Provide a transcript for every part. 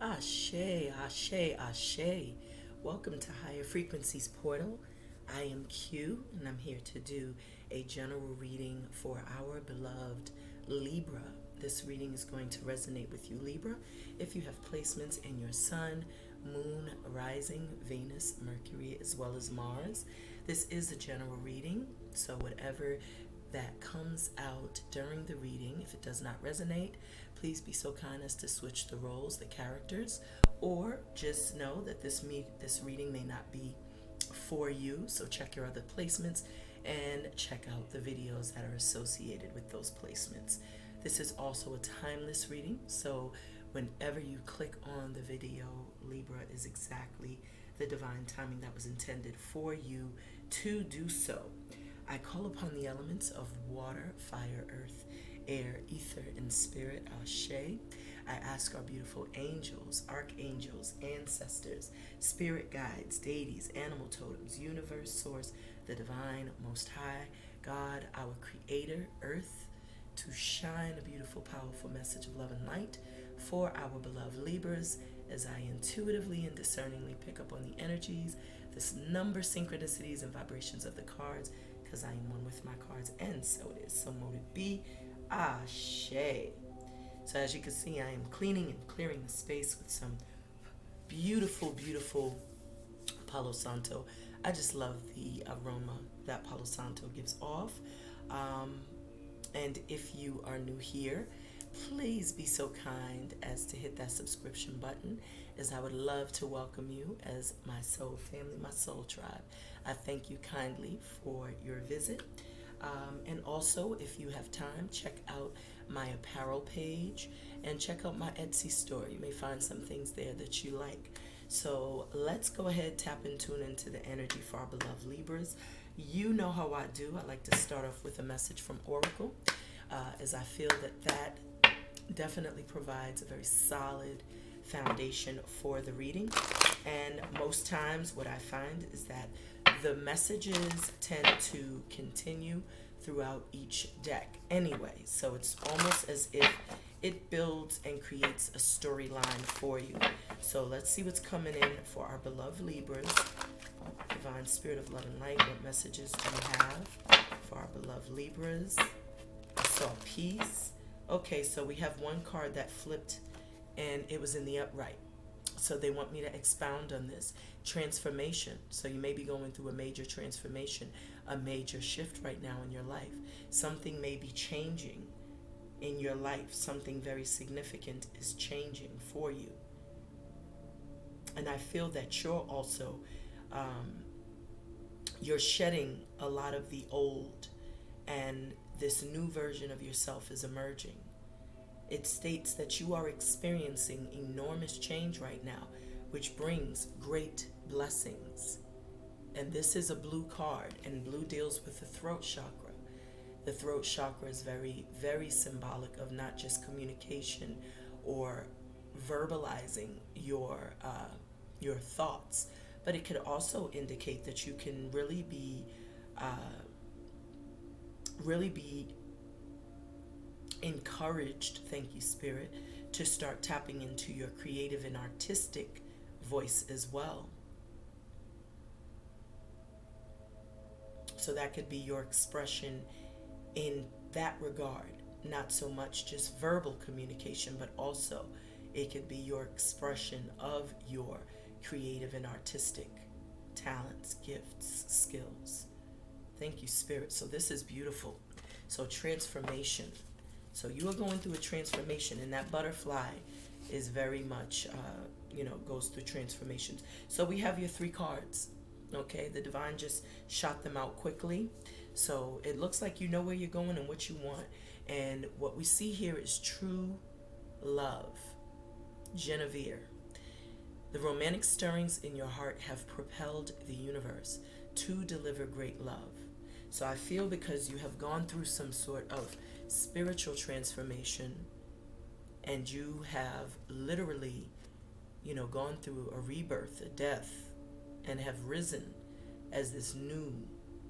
Ashe, Ashe, Ashe. Welcome to Higher Frequencies Portal. I am Q, and I'm here to do a general reading for our beloved Libra. This reading is going to resonate with you, Libra, if you have placements in your Sun, Moon, Rising, Venus, Mercury, as well as Mars. This is a general reading, so whatever that comes out during the reading, if it does not resonate, please be so kind as to switch the roles, the characters, or just know that this reading may not be for you. So check your other placements and check out the videos that are associated with those placements. This is also a timeless reading, so whenever you click on the video, Libra is exactly the divine timing that was intended for you to do so. I call upon the elements of water, fire, earth, air, ether, and spirit, Ashe. I ask our beautiful angels, archangels, ancestors, spirit guides, deities, animal totems, universe, source, the divine, most high, God, our creator, earth, to shine a beautiful, powerful message of love and light for our beloved Libras as I intuitively and discerningly pick up on the energies, this number, synchronicities, and vibrations of the cards, because I am one with my cards, and so it is. So mote it be. Ashe. So as you can see, I am cleaning and clearing the space with some beautiful, beautiful Palo Santo. I just love the aroma that Palo Santo gives off. And if you are new here, please be so kind as to hit that subscription button, as I would love to welcome you as my soul family, my soul tribe. I thank you kindly for your visit. And also, if you have time, check out my apparel page and check out my Etsy store. You may find some things there that you like. So let's go ahead, tap and tune into the energy for our beloved Libras. You know how I do. I like to start off with a message from Oracle, as I feel that definitely provides a very solid foundation for the reading. And most times what I find is that the messages tend to continue throughout each deck anyway. So it's almost as if it builds and creates a storyline for you. So let's see what's coming in for our beloved Libras. Divine Spirit of Love and Light, what messages do we have for our beloved Libras? I saw peace. Okay, so we have one card that flipped and it was in the upright. So they want me to expound on this. Transformation. So you may be going through a major transformation, a major shift right now in your life. Something may be changing in your life. Something very significant is changing for you. And I feel that you're also, you're shedding a lot of the old, and this new version of yourself is emerging. It states that you are experiencing enormous change right now, which brings great blessings. And this is a blue card, and blue deals with the throat chakra. The throat chakra is very, very symbolic of not just communication or verbalizing your thoughts, but it could also indicate that you can really be encouraged, thank you Spirit, to start tapping into your creative and artistic voice as well. So that could be your expression in that regard, not so much just verbal communication, but also it could be your expression of your creative and artistic talents, gifts, skills. Thank you Spirit. So this is beautiful. So transformation. So you are going through a transformation, and that butterfly is very much, goes through transformations. So we have your three cards, okay? The divine just shot them out quickly. So it looks like you know where you're going and what you want. And what we see here is true love. Genevieve. The romantic stirrings in your heart have propelled the universe to deliver great love. So I feel because you have gone through some sort of spiritual transformation, and you have literally, gone through a rebirth, a death, and have risen as this new,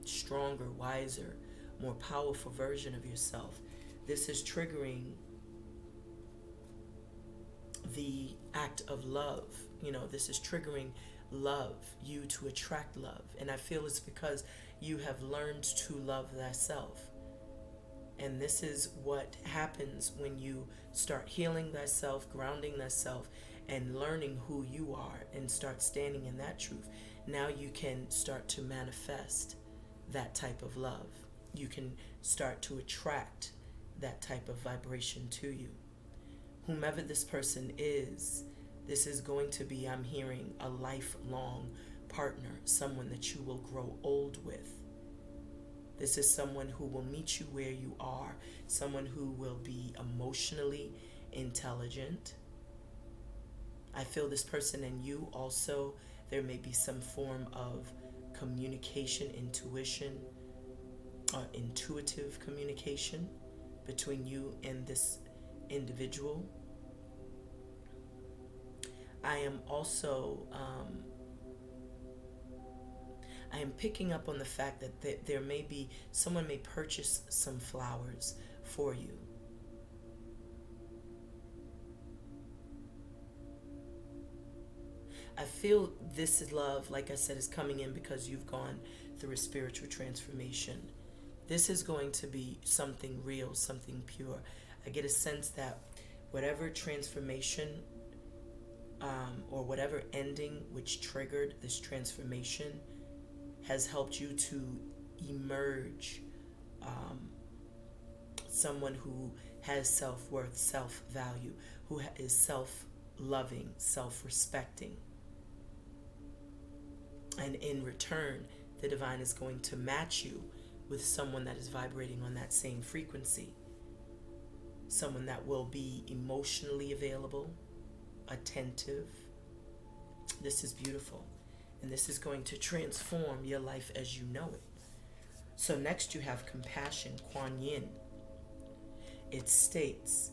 stronger, wiser, more powerful version of yourself. This is triggering the act of love. This is triggering love, you to attract love. And I feel it's because you have learned to love thyself. And this is what happens when you start healing thyself, grounding thyself, and learning who you are and start standing in that truth. Now you can start to manifest that type of love. You can start to attract that type of vibration to you. Whomever this person is, this is going to be, I'm hearing, a lifelong partner, someone that you will grow old with. This is someone who will meet you where you are, someone who will be emotionally intelligent. I feel this person and you also, there may be some form of communication, intuition, intuitive communication between you and this individual. I am also I am picking up on the fact that there may be, someone may purchase some flowers for you. I feel this love, like I said, is coming in because you've gone through a spiritual transformation. This is going to be something real, something pure. I get a sense that whatever transformation or whatever ending which triggered this transformation has helped you to emerge someone who has self-worth, self-value, who is self-loving, self-respecting. And in return, the divine is going to match you with someone that is vibrating on that same frequency. Someone that will be emotionally available, attentive. This is beautiful. And this is going to transform your life as you know it. So next you have compassion, Kuan Yin. It states,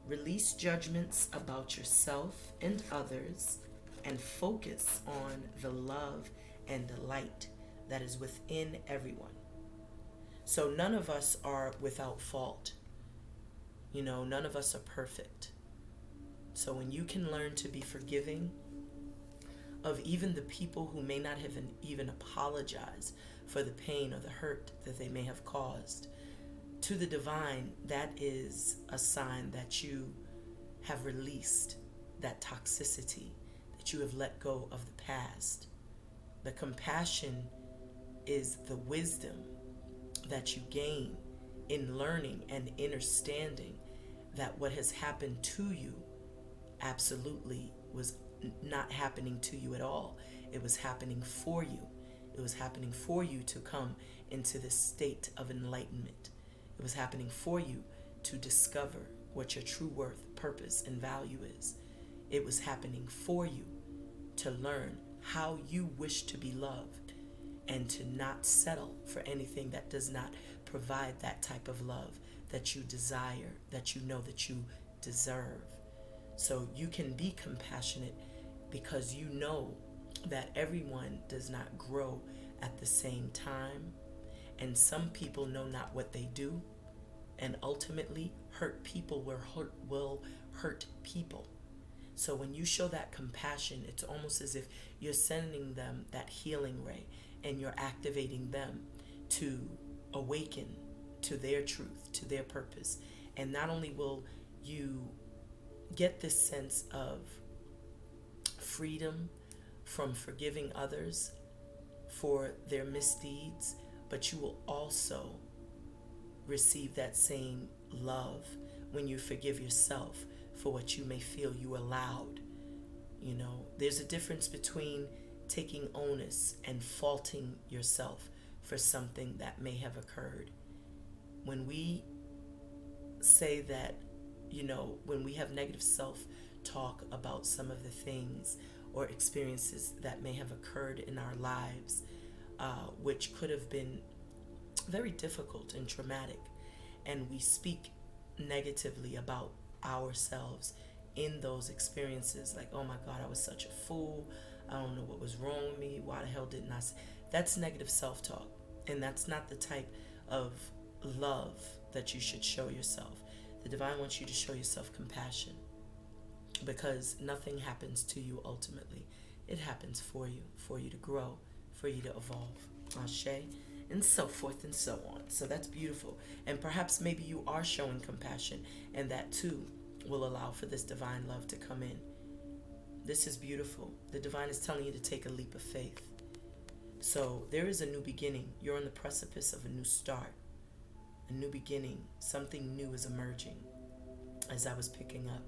release judgments about yourself and others and focus on the love and the light that is within everyone. So none of us are without fault. None of us are perfect. So when you can learn to be forgiving of even the people who may not have even apologized for the pain or the hurt that they may have caused, to the divine, that is a sign that you have released that toxicity, that you have let go of the past. The compassion is the wisdom that you gain in learning and understanding that what has happened to you absolutely was not happening to you at all. It was happening for you. It was happening for you to come into this state of enlightenment. It was happening for you to discover what your true worth, purpose, and value is. It was happening for you to learn how you wish to be loved and to not settle for anything that does not provide that type of love that you desire, that you know that you deserve. So you can be compassionate because you know that everyone does not grow at the same time, and some people know not what they do, and ultimately hurt people will hurt people. So when you show that compassion, it's almost as if you're sending them that healing ray and you're activating them to awaken to their truth, to their purpose. And not only will you get this sense of freedom from forgiving others for their misdeeds, but you will also receive that same love when you forgive yourself for what you may feel you allowed. There's a difference between taking onus and faulting yourself for something that may have occurred. When we say that, when we have negative self-talk about some of the things or experiences that may have occurred in our lives, which could have been very difficult and traumatic, and we speak negatively about ourselves in those experiences, like, oh my God, I was such a fool, I don't know what was wrong with me, why the hell didn't I that's negative self-talk, and that's not the type of love that you should show yourself. The divine wants you to show yourself compassion, because nothing happens to you ultimately. It happens for you to grow, for you to evolve. Ashe, and so forth and so on. So that's beautiful. And perhaps maybe you are showing compassion, and that too will allow for this divine love to come in. This is beautiful. The divine is telling you to take a leap of faith. So there is a new beginning. You're on the precipice of a new start, a new beginning. Something new is emerging, as I was picking up.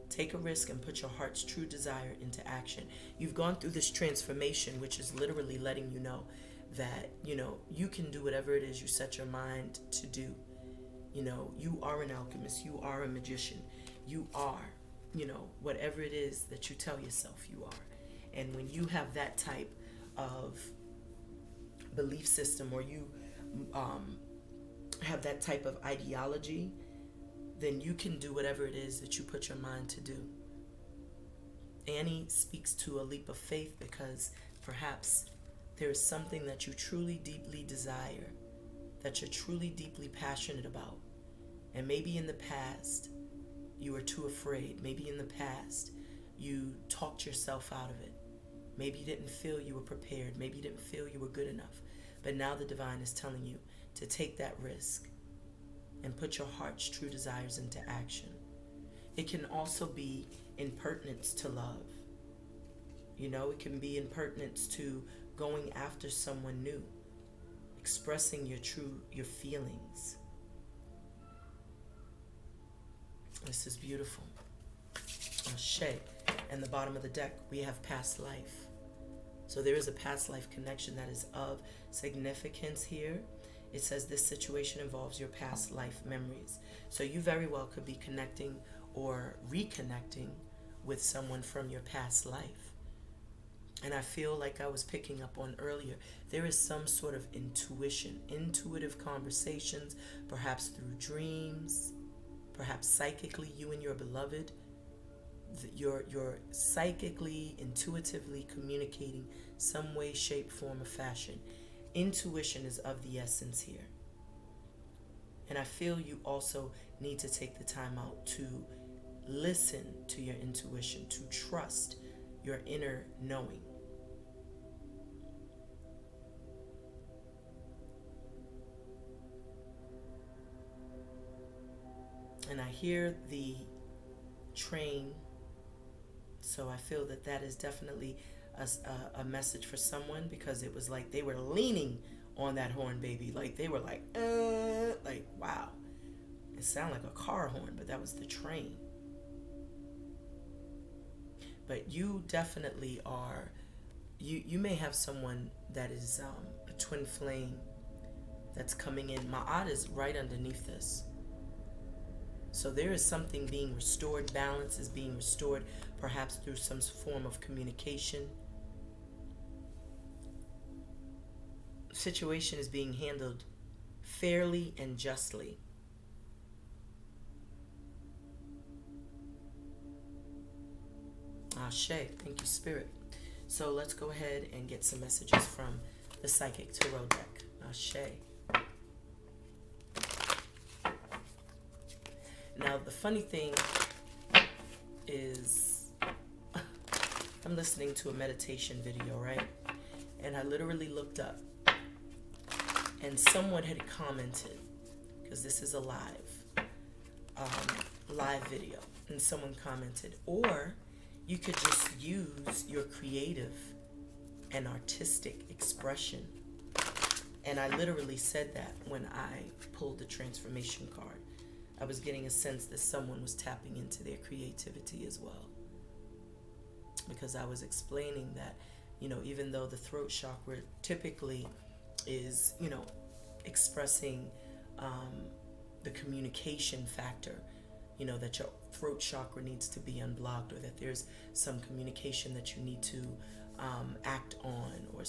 Take a risk and put your heart's true desire into action. You've gone through this transformation, which is literally letting you know that, you can do whatever it is you set your mind to do. You are an alchemist. You are a magician. You are, whatever it is that you tell yourself you are. And when you have that type of belief system, or you have that type of ideology, then you can do whatever it is that you put your mind to do. Annie speaks to a leap of faith because perhaps there is something that you truly deeply desire, that you're truly deeply passionate about. And maybe in the past you were too afraid. Maybe in the past you talked yourself out of it. Maybe you didn't feel you were prepared. Maybe you didn't feel you were good enough. But now the divine is telling you to take that risk and put your heart's true desires into action. It can also be impertinence to love. It can be impertinence to going after someone new, expressing your feelings. This is beautiful. Ashe. And the bottom of the deck, we have past life. So there is a past life connection that is of significance here. It says this situation involves your past life memories. So you very well could be connecting or reconnecting with someone from your past life. And I feel like I was picking up on earlier, there is some sort of intuition, intuitive conversations, perhaps through dreams, perhaps psychically, you and your beloved, you're psychically, intuitively communicating some way, shape, form, or fashion. Intuition is of the essence here. And I feel you also need to take the time out to listen to your intuition, to trust your inner knowing. And I hear the train, so I feel that is definitely a message for someone, because it was like they were leaning on that horn, baby. Like they were like wow. It sounded like a car horn, but that was the train. But you definitely are, you may have someone that is a twin flame that's coming in. Ma'at is right underneath this. So there is something being restored. Balance is being restored, perhaps through some form of communication. Situation is being handled fairly and justly. Ashe. Thank you, Spirit. So let's go ahead and get some messages from the Psychic Tarot deck. Ashe. Now, the funny thing is, I'm listening to a meditation video, right? And I literally looked up, and someone had commented, because this is a live video, and someone commented, or you could just use your creative and artistic expression. And I literally said that when I pulled the transformation card. I was getting a sense that someone was tapping into their creativity as well. Because I was explaining that, even though the throat chakra typically is, expressing the communication factor, that your throat chakra needs to be unblocked, or that there's some communication that you need to act on, or,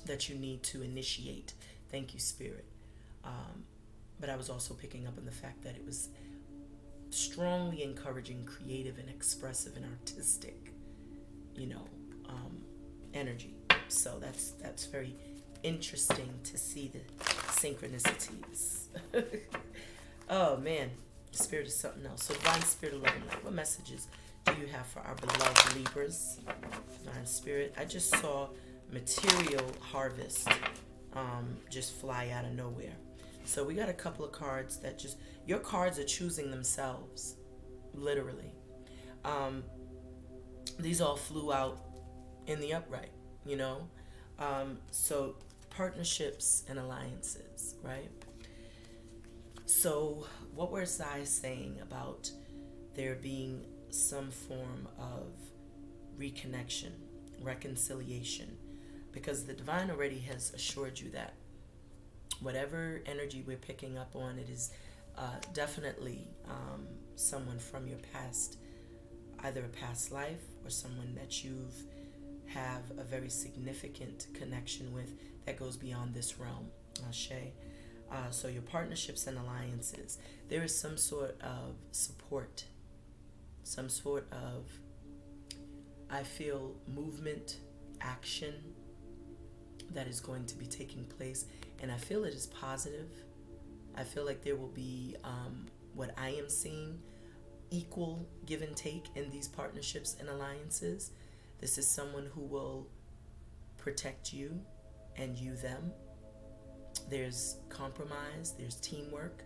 that you need to initiate. Thank you, Spirit. But I was also picking up on the fact that it was strongly encouraging creative and expressive and artistic, energy. So that's very interesting to see the synchronicities. Oh man. Spirit is something else. So divine spirit of love and light, what messages do you have for our beloved Libras? Divine spirit, I just saw material harvest just fly out of nowhere. So we got a couple of cards that just, your cards are choosing themselves, literally. These all flew out in the upright, you know. So partnerships and alliances, right? So what was I saying about there being some form of reconnection, reconciliation? Because the divine already has assured you that whatever energy we're picking up on, it is definitely someone from your past, either a past life or someone that you've have a very significant connection with that goes beyond this realm. Ashe. So your partnerships and alliances, there is some sort of support, some sort of, I feel, movement, action that is going to be taking place, and I feel it is positive. I feel like there will be what I am seeing, equal give and take in these partnerships and alliances. This is someone who will protect you and you them. There's compromise, there's teamwork,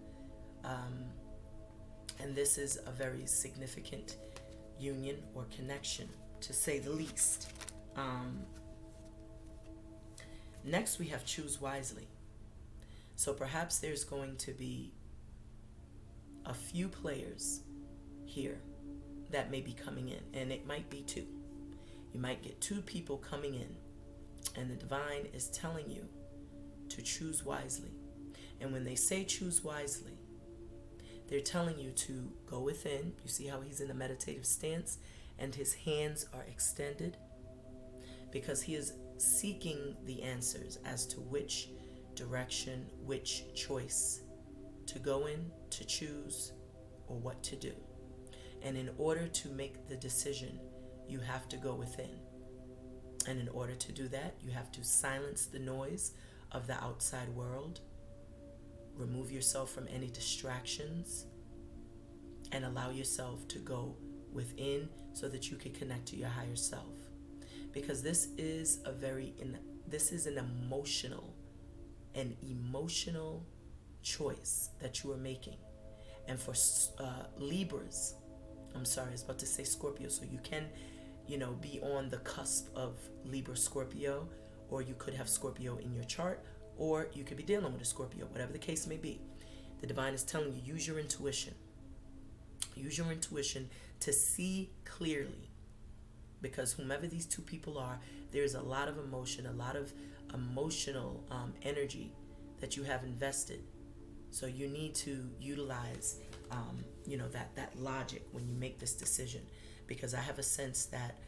and this is a very significant union or connection, to say the least. Next, we have choose wisely. So perhaps there's going to be a few players here that may be coming in, and it might be two. You might get two people coming in, and the divine is telling you to choose wisely. And when they say choose wisely, they're telling you to go within. You see how he's in a meditative stance and his hands are extended? Because he is seeking the answers as to which direction, which choice to go in, to choose, or what to do. And in order to make the decision, you have to go within. And in order to do that, you have to silence the noise of the outside world, remove yourself from any distractions, and allow yourself to go within so that you can connect to your higher self. Because this is an emotional choice that you are making. And for Libras, I'm sorry, I was about to say Scorpio, so you can, be on the cusp of Libra Scorpio, or you could have Scorpio in your chart, or you could be dealing with a Scorpio, whatever the case may be. The divine is telling you, use your intuition. Use your intuition to see clearly. Because whomever these two people are, there's a lot of emotion, a lot of emotional energy that you have invested. So you need to utilize, that logic when you make this decision. Because I have a sense that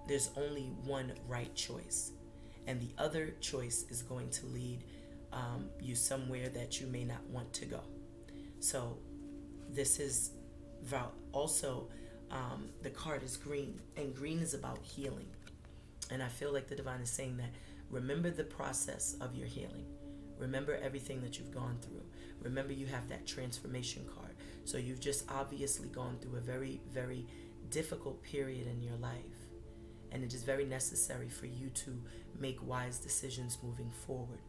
there's only one right choice. And the other choice is going to lead you somewhere that you may not want to go. So this is also, the card is green. And green is about healing. And I feel like the divine is saying that remember the process of your healing. Remember everything that you've gone through. Remember you have that transformation card. So you've just obviously gone through a very, very difficult period in your life. And it is very necessary for you to make wise decisions moving forward.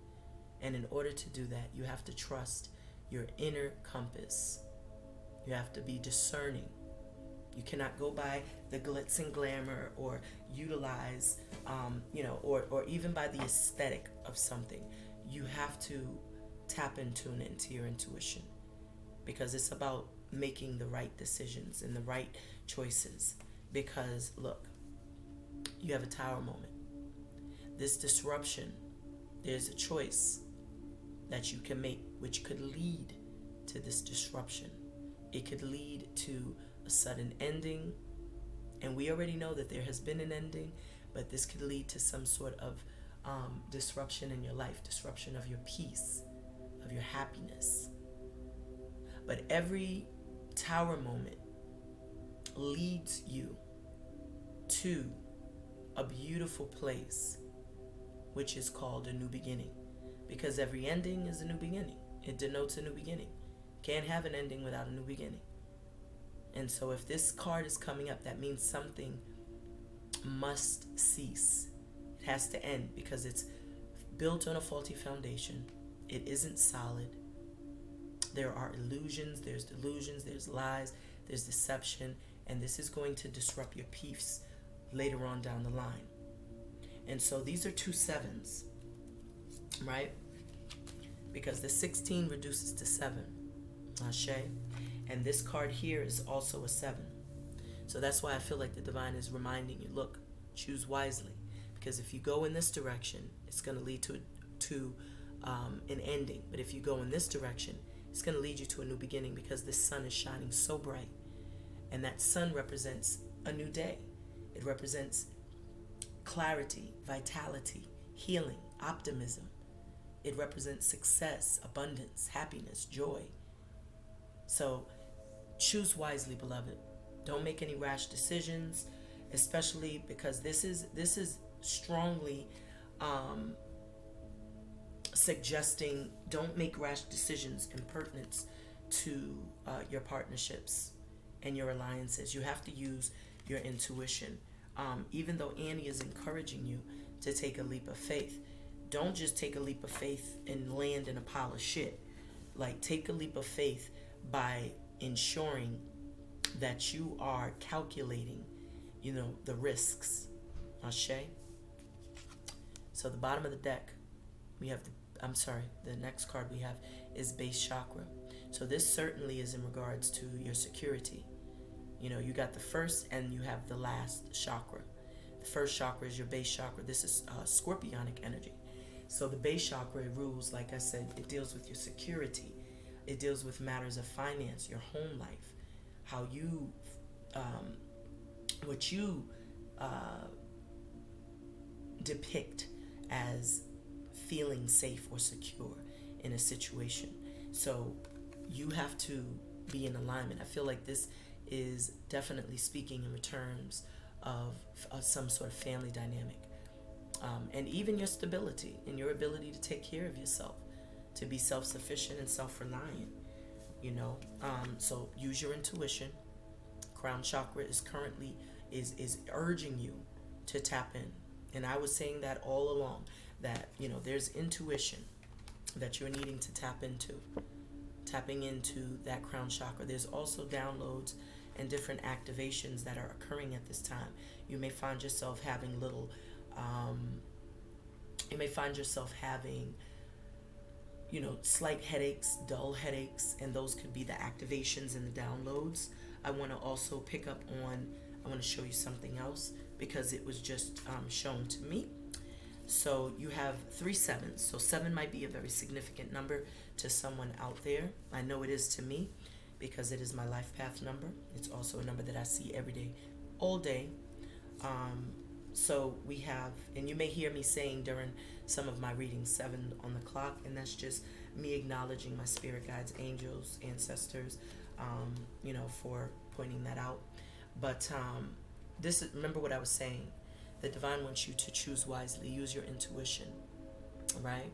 And in order to do that, you have to trust your inner compass. You have to be discerning. You cannot go by the glitz and glamour or utilize, or even by the aesthetic of something. You have to tap and tune into your intuition, because it's about making the right decisions and the right choices. Because look, you have a tower moment. This disruption, there's a choice that you can make which could lead to this disruption. It could lead to a sudden ending, and we already know that there has been an ending, but this could lead to some sort of disruption in your life, disruption of your peace, of your happiness. But every tower moment leads you to a beautiful place, which is called a new beginning. Because every ending is a new beginning. It denotes a new beginning. Can't have an ending without a new beginning. And so if this card is coming up, that means something must cease. It has to end because it's built on a faulty foundation. It isn't solid. There are illusions, there's delusions, there's lies, there's deception, and this is going to disrupt your peace later on down the line. And so these are 2 7s, right? Because the 16 reduces to 7. Ashe. And this card here is also a 7. So that's why I feel like the divine is reminding you, look, choose wisely. Because if you go in this direction, it's going to lead to an ending. But if you go in this direction, it's going to lead you to a new beginning, because the sun is shining so bright. And that sun represents a new day. It represents clarity, vitality, healing, optimism. It represents success, abundance, happiness, joy. So choose wisely, beloved. Don't make any rash decisions, especially because this is strongly suggesting don't make rash decisions in pertinence to your partnerships and your alliances. You have to use your intuition. Even though Annie is encouraging you to take a leap of faith, don't just take a leap of faith and land in a pile of shit. Like, take a leap of faith by ensuring that you are calculating, the risks. Ashe. So the bottom of the deck, we have the next card we have is base chakra. So this certainly is in regards to your security. You got the first and you have the last chakra. The first chakra is your base chakra. This is scorpionic energy. So the base chakra rules, like I said, it deals with your security. It deals with matters of finance, your home life, how you, what you depict as feeling safe or secure in a situation. So you have to be in alignment. I feel like this is definitely speaking in terms of some sort of family dynamic. And even your stability and your ability to take care of yourself, to be self-sufficient and self-reliant, so use your intuition. Crown chakra is currently is urging you to tap in. And I was saying that all along, that, there's intuition that you're needing to tap into, tapping into that crown chakra. There's also downloads and different activations that are occurring at this time. You may find yourself having slight headaches, dull headaches, and those could be the activations and the downloads. I want to show you something else because it was just shown to me. So you have 3 7s. So 7 might be a very significant number to someone out there. I know it is to me because it is my life path number. It's also a number that I see every day, all day. So we have, and you may hear me saying during some of my readings 7 on the clock, and that's just me acknowledging my spirit guides, angels, ancestors, for pointing that out. But remember what I was saying. The divine wants you to choose wisely, use your intuition, right?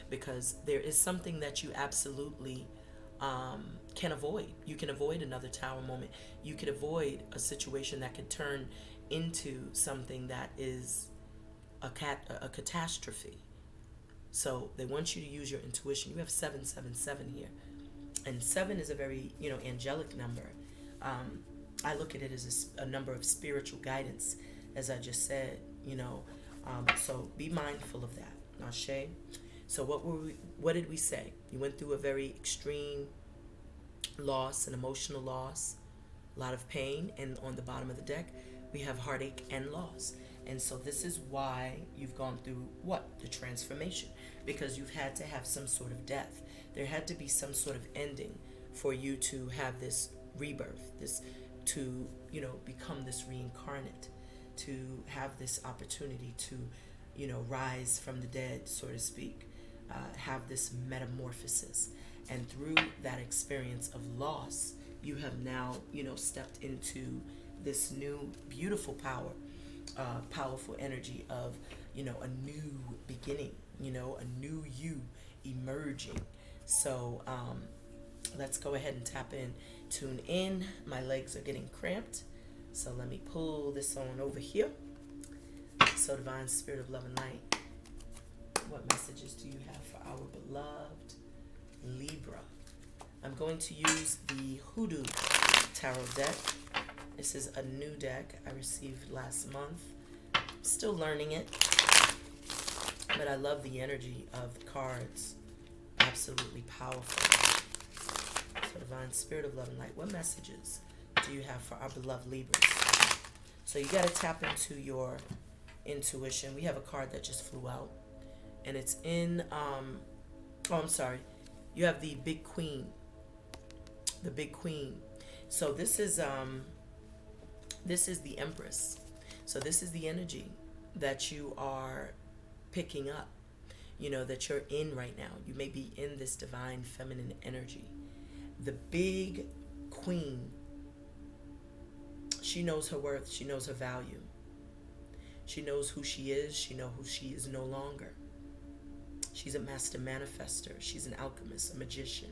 Because there is something that you absolutely can avoid. You can avoid another tower moment. You could avoid a situation that could turn into something that is a catastrophe. So they want you to use your intuition. You have 777 here, and 7 is a very angelic number. I look at it as a number of spiritual guidance, as I just said. So be mindful of that. Ashe. So what did we say? You went through a very extreme loss, an emotional loss, a lot of pain, and on the bottom of the deck we have heartache and loss. And so this is why you've gone through the transformation, because you've had to have some sort of death. There had to be some sort of ending for you to have this rebirth, to become this reincarnate, to have this opportunity to rise from the dead, so to speak, have this metamorphosis. And through that experience of loss, you have now stepped into this new beautiful powerful energy of a new beginning, a new you emerging. So Let's go ahead and tap in, tune in. My legs are getting cramped, so let me pull this on over here. So divine spirit of love and light, what messages do you have for our beloved Libra? I'm going to use the Hoodoo Tarot deck. This is a new deck I received last month. Still learning it, but I love the energy of the cards. Absolutely powerful. So divine spirit of love and light, what messages do you have for our beloved Libras? So you got to tap into your intuition. We have a card that just flew out, and it's in I'm sorry, you have the big queen. The big queen. So this is the Empress. So this is the energy that you are picking up, you know, that you're in right now. You may be in this divine feminine energy. The big queen, she knows her worth. She knows her value. She knows who she is. She knows who she is no longer. She's a master manifester. She's an alchemist, a magician.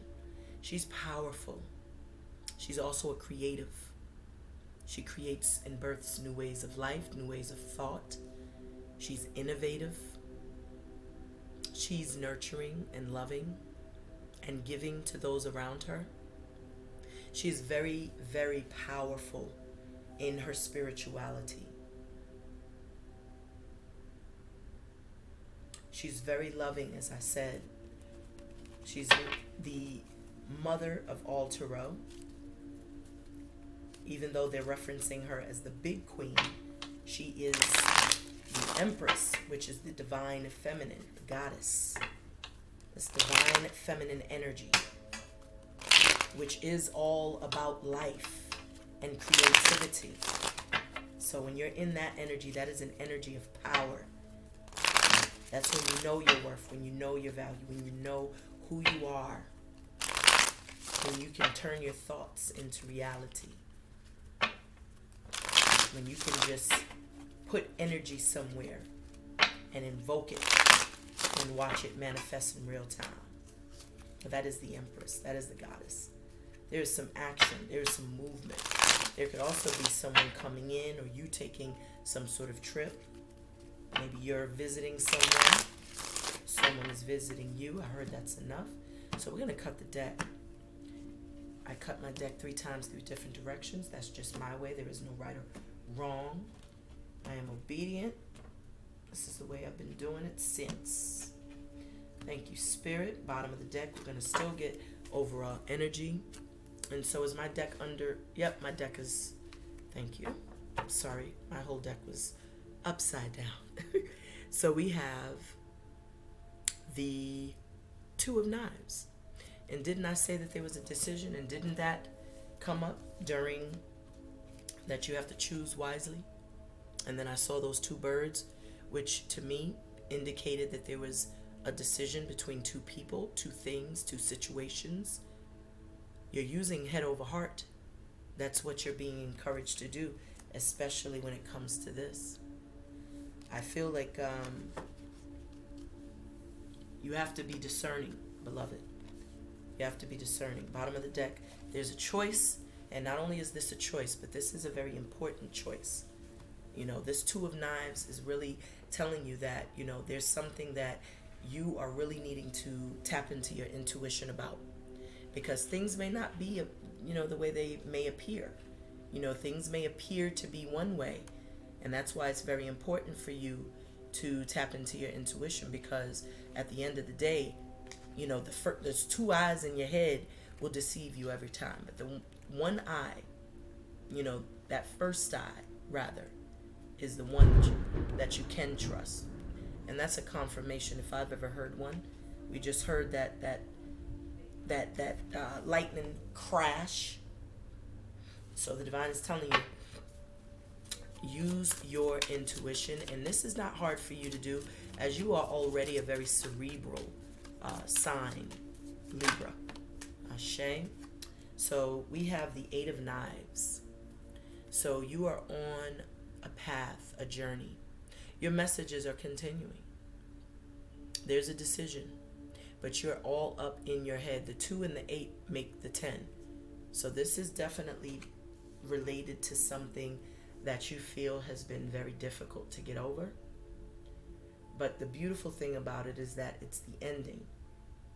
She's powerful. She's also a creative. She creates and births new ways of life, new ways of thought. She's innovative. She's nurturing and loving and giving to those around her. She's very, very powerful in her spirituality. She's very loving, as I said. She's the mother of all tarot. Even though they're referencing her as the big queen, she is the Empress, which is the divine feminine, the goddess. This divine feminine energy, which is all about life and creativity. So when you're in that energy, that is an energy of power. That's when you know your worth, when you know your value, when you know who you are, when you can turn your thoughts into reality. When you can just put energy somewhere and invoke it and watch it manifest in real time. That is the Empress. That is the goddess. There is some action. There is some movement. There could also be someone coming in, or you taking some sort of trip. Maybe you're visiting someone. Someone is visiting you. I heard that's enough. So we're going to cut the deck. I cut my deck 3 times through different directions. That's just my way. There is no right or wrong. I am obedient. This is the way I've been doing it since. Thank you, Spirit. Bottom of the deck. We're going to still get overall energy. And so is my deck under... Yep, my deck is... Thank you. Sorry, my whole deck was upside down. So we have the Two of Knives. And didn't I say that there was a decision? And didn't that come up during that you have to choose wisely? And then I saw those 2 birds, which to me indicated that there was a decision between 2 people, 2 things, 2 situations. You're using head over heart. That's what you're being encouraged to do, especially when it comes to this. I feel like you have to be discerning, beloved. You have to be discerning. Bottom of the deck, there's a choice, and not only is this a choice, but this is a very important choice. You know, this Two of Knives is really telling you that, you know, there's something that you are really needing to tap into your intuition about. Because things may not be, you know, the way they may appear. You know, things may appear to be one way. And that's why it's very important for you to tap into your intuition, because at the end of the day, you know, there's 2 eyes in your head will deceive you every time. But the one eye, you know, that first eye, rather, is the one that you can trust. And that's a confirmation if I've ever heard one. We just heard that lightning crash. So the divine is telling you, use your intuition. And this is not hard for you to do, as you are already a very cerebral sign, Libra. Ashe. So we have the 8 of Knives. So you are on a path, a journey. Your messages are continuing. There's a decision. but you're all up in your head. The 2 and the 8 make the 10. So this is definitely related to something that you feel has been very difficult to get over. But the beautiful thing about it is that it's the ending.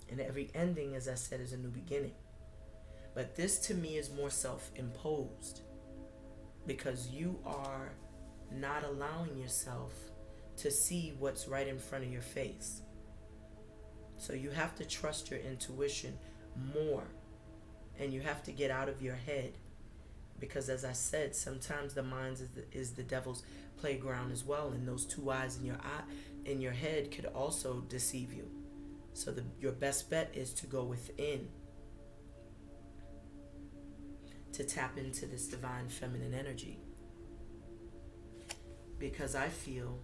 And every ending, as I said, is a new beginning. But this to me is more self-imposed, because you are not allowing yourself to see what's right in front of your face. So you have to trust your intuition more, and you have to get out of your head, because as I said, sometimes the mind is the devil's playground as well, and those 2 eyes in your head could also deceive you. So your best bet is to go within, to tap into this divine feminine energy. Because I feel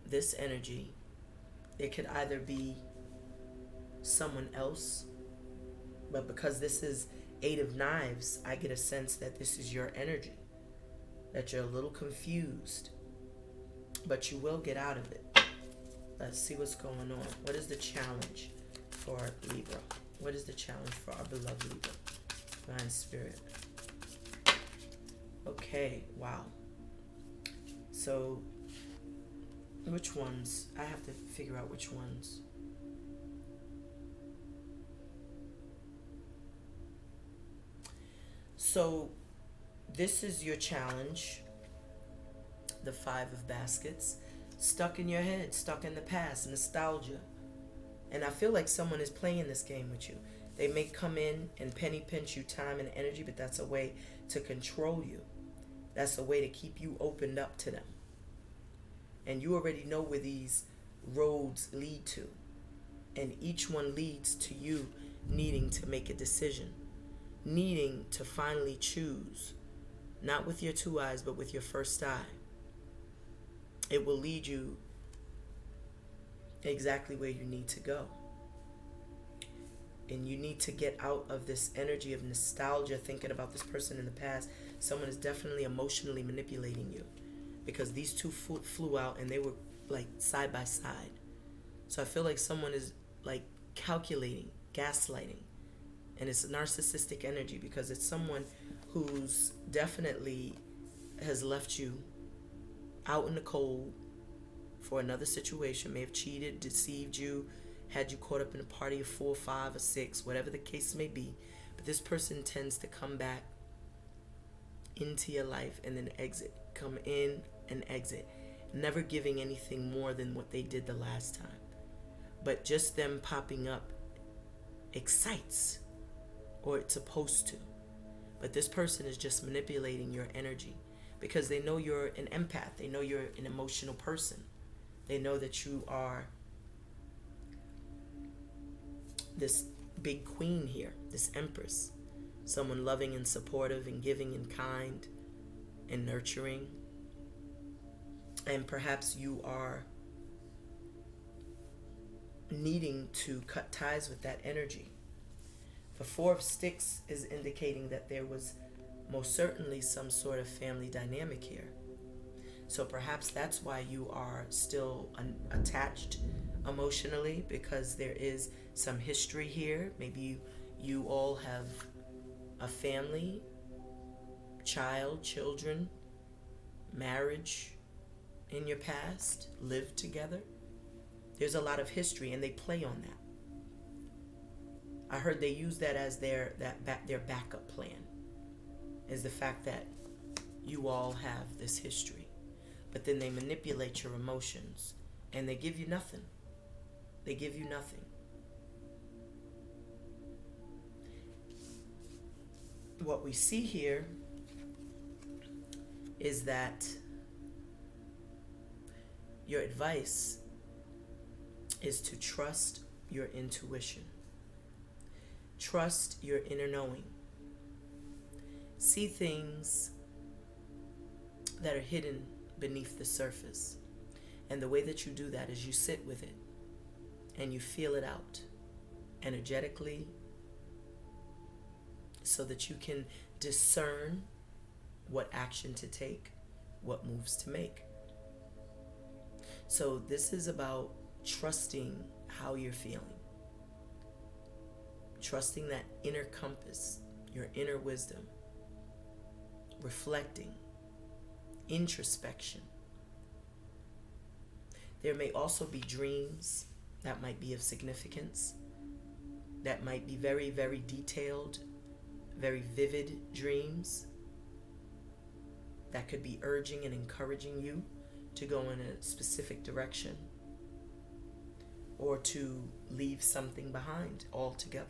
this energy, it could either be someone else, but because this is 8 of Knives, I get a sense that this is your energy, that you're a little confused, but you will get out of it. Let's see what's going on. What is the challenge for Libra? What is the challenge for our beloved Libra? Divine Spirit. Okay, wow. So, which ones? I have to figure out which ones. So, this is your challenge. The 5 of Baskets. Stuck in your head, stuck in the past, nostalgia. And I feel like someone is playing this game with you. They may come in and penny pinch you time and energy, but that's a way to control you. That's a way to keep you opened up to them. And you already know where these roads lead to. And each one leads to you needing to make a decision. Needing to finally choose. Not with your 2 eyes, but with your first eye. It will lead you exactly where you need to go. And you need to get out of this energy of nostalgia, thinking about this person in the past. Someone is definitely emotionally manipulating you, because these 2 flew out and they were like side by side. So I feel like someone is like calculating, gaslighting. And it's narcissistic energy, because it's someone who's definitely has left you out in the cold for another situation, may have cheated, deceived you, had you caught up in a party of 4, 5, or 6, whatever the case may be. But this person tends to come back into your life and then exit, come in and exit, never giving anything more than what they did the last time. But just them popping up excites, or it's supposed to. But this person is just manipulating your energy, because they know you're an empath. They know you're an emotional person. They know that you are this big queen here, this empress. Someone loving and supportive and giving and kind and nurturing. And perhaps you are needing to cut ties with that energy. The 4 of Sticks is indicating that there was most certainly some sort of family dynamic here. So perhaps that's why you are still attached emotionally, because there is some history here. Maybe you all have a family, children, marriage in your past, lived together. There's a lot of history, and they play on that. I heard they use that as their backup plan, is the fact that you all have this history. But then they manipulate your emotions, and they give you nothing. They give you nothing. What we see here is that your advice is to trust your intuition. Trust your inner knowing. See things that are hidden beneath the surface. And the way that you do that is you sit with it and you feel it out energetically, so that you can discern what action to take, what moves to make. So this is about trusting how you're feeling. Trusting that inner compass, your inner wisdom. Reflecting. Introspection. There may also be dreams that might be of significance, that might be very, very detailed, very vivid dreams that could be urging and encouraging you to go in a specific direction or to leave something behind altogether.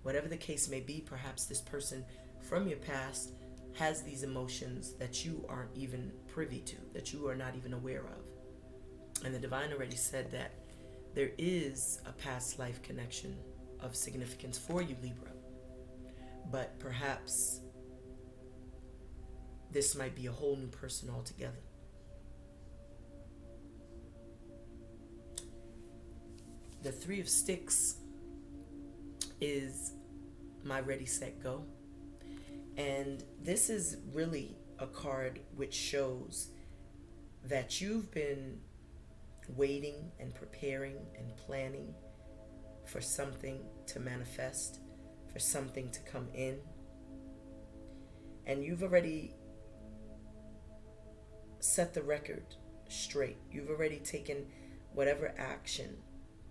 Whatever the case may be, perhaps this person from your past has these emotions that you aren't even privy to, that you are not even aware of. And the divine already said that there is a past life connection of significance for you, Libra. But perhaps this might be a whole new person altogether. The Three of Sticks is my ready, set, go. And this is really a card which shows that you've been waiting and preparing and planning for something to manifest, for something to come in. And you've already set the record straight. You've already taken whatever action